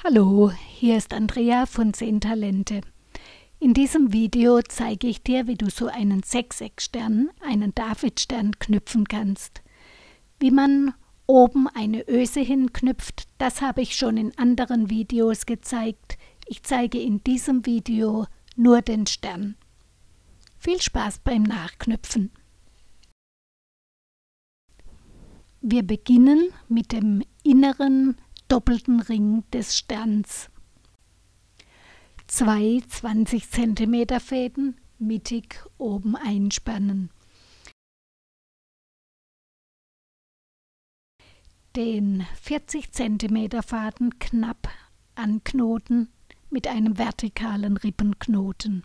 Hallo, hier ist Andrea von 10 Talente. In diesem Video zeige ich dir, wie du so einen Sechseckstern, einen Davidstern knüpfen kannst. Wie man oben eine Öse hinknüpft, das habe ich schon in anderen Videos gezeigt. Ich zeige in diesem Video nur den Stern. Viel Spaß beim Nachknüpfen. Wir beginnen mit dem inneren doppelten Ring des Sterns. 2 20 cm Fäden mittig oben einspannen. Den 40 cm Faden knapp anknoten mit einem vertikalen Rippenknoten.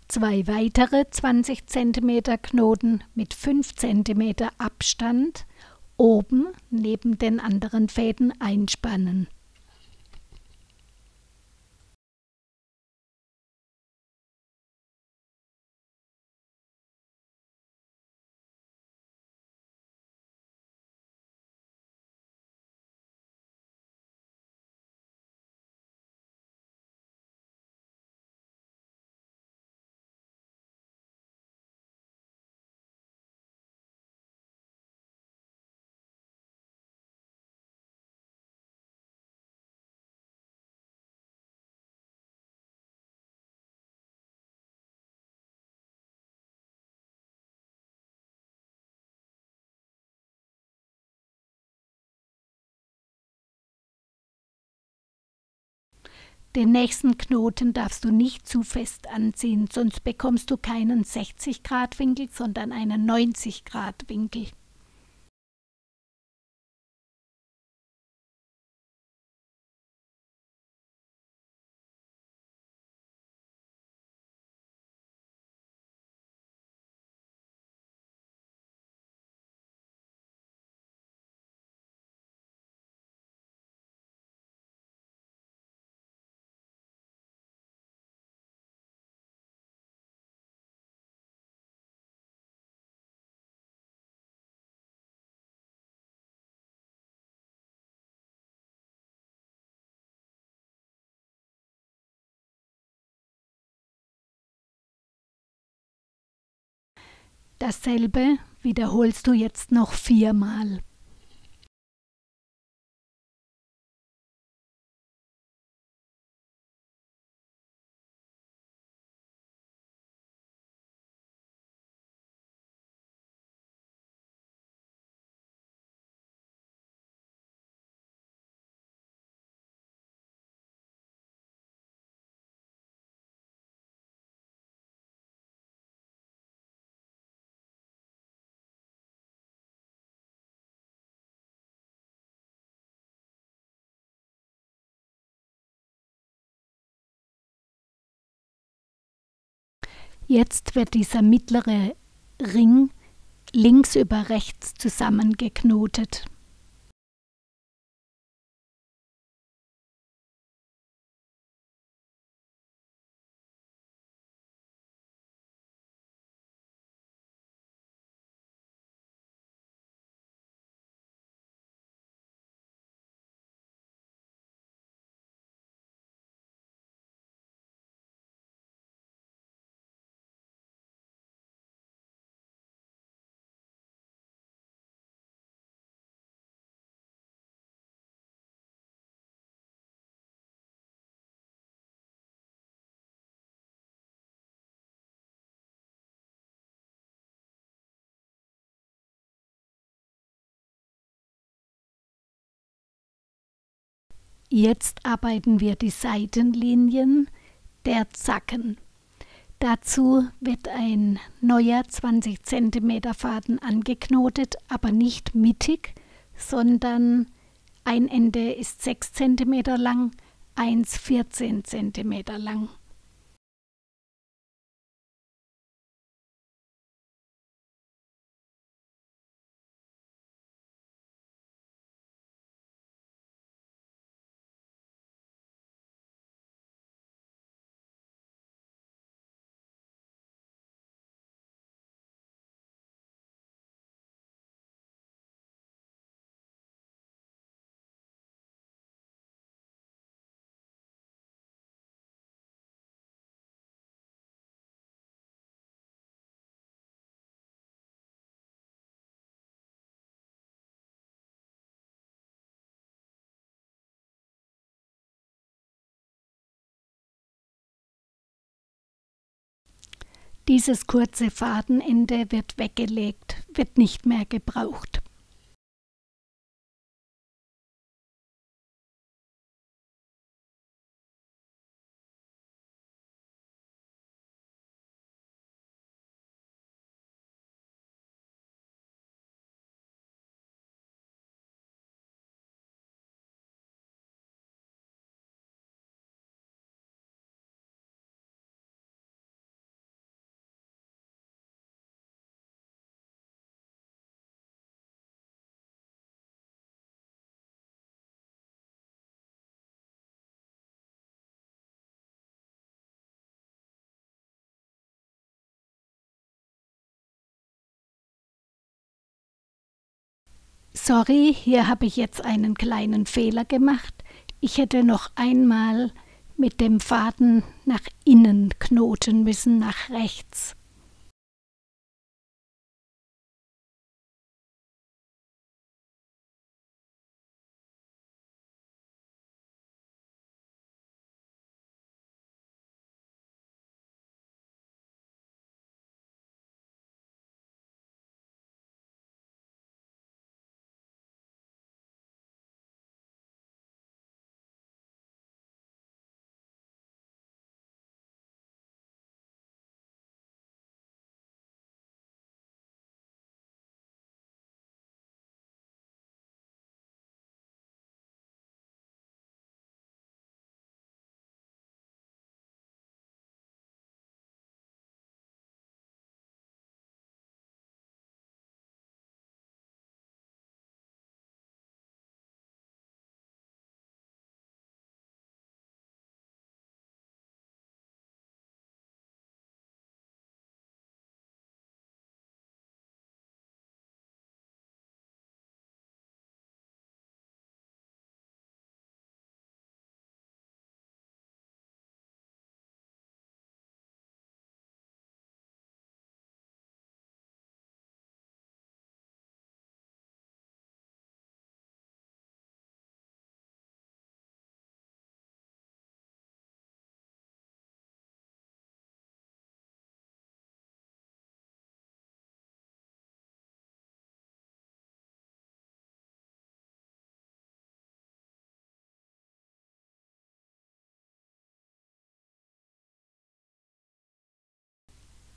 Zwei weitere 20 cm Knoten mit 5 cm Abstand oben neben den anderen Fäden einspannen. Den nächsten Knoten darfst du nicht zu fest anziehen, sonst bekommst du keinen 60° Winkel, sondern einen 90° Winkel. Dasselbe wiederholst du jetzt noch 4-mal. Jetzt wird dieser mittlere Ring links über rechts zusammengeknotet. Jetzt arbeiten wir die Seitenlinien der Zacken. Dazu wird ein neuer 20 cm Faden angeknotet, aber nicht mittig, sondern ein Ende ist 6 cm lang, eins 14 cm lang. Dieses kurze Fadenende wird weggelegt, wird nicht mehr gebraucht. Sorry, hier habe ich jetzt einen kleinen Fehler gemacht. Ich hätte noch einmal mit dem Faden nach innen knoten müssen, nach rechts.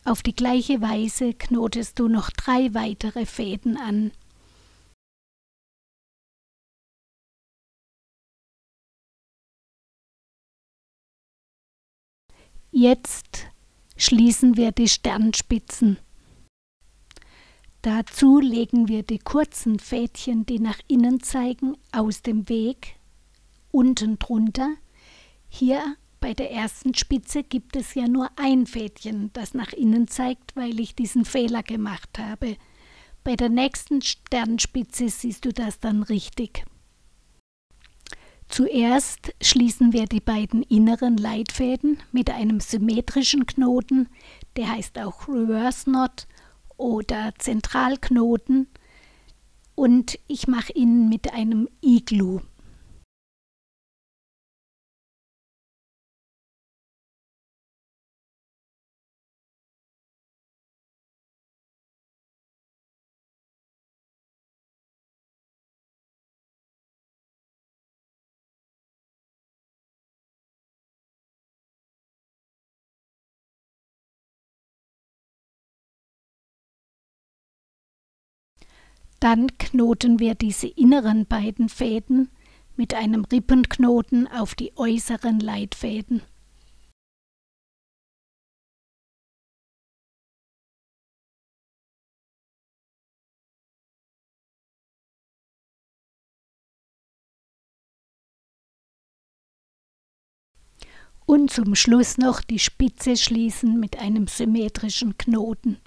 Auf die gleiche Weise knotest du noch 3 weitere Fäden an. Jetzt schließen wir die Sternspitzen. Dazu legen wir die kurzen Fädchen, die nach innen zeigen, aus dem Weg, unten drunter. Hier bei der ersten Spitze gibt es ja nur ein Fädchen, das nach innen zeigt, weil ich diesen Fehler gemacht habe. Bei der nächsten Sternspitze siehst du das dann richtig. Zuerst schließen wir die beiden inneren Leitfäden mit einem symmetrischen Knoten, der heißt auch Reverse Knot oder Zentralknoten, und ich mache ihn mit einem Igloo. Dann knoten wir diese inneren beiden Fäden mit einem Rippenknoten auf die äußeren Leitfäden. Und zum Schluss noch die Spitze schließen mit einem symmetrischen Knoten.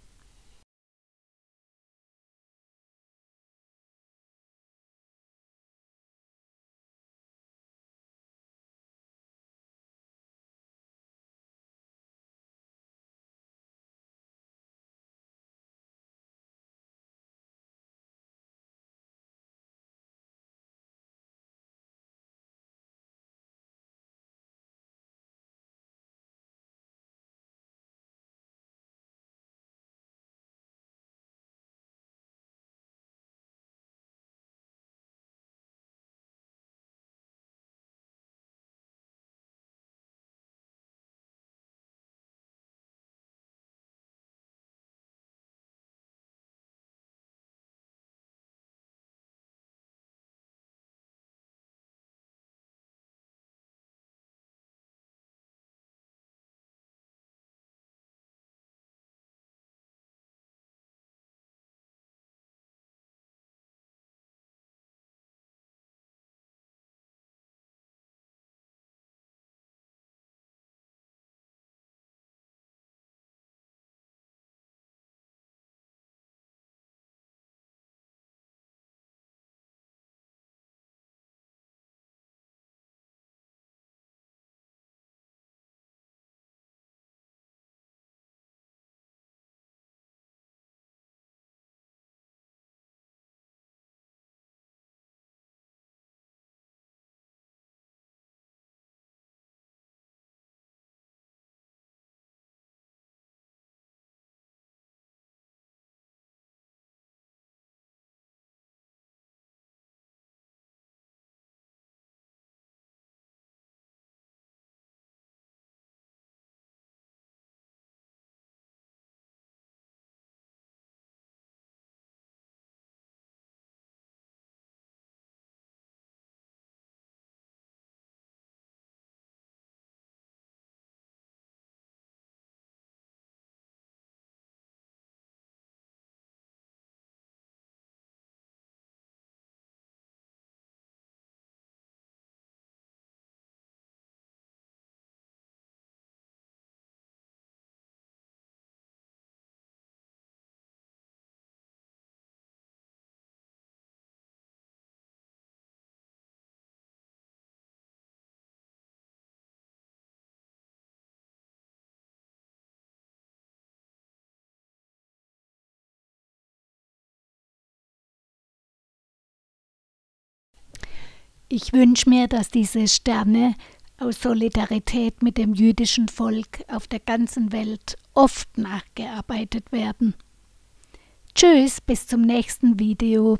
Ich wünsche mir, dass diese Sterne aus Solidarität mit dem jüdischen Volk auf der ganzen Welt oft nachgearbeitet werden. Tschüss, bis zum nächsten Video.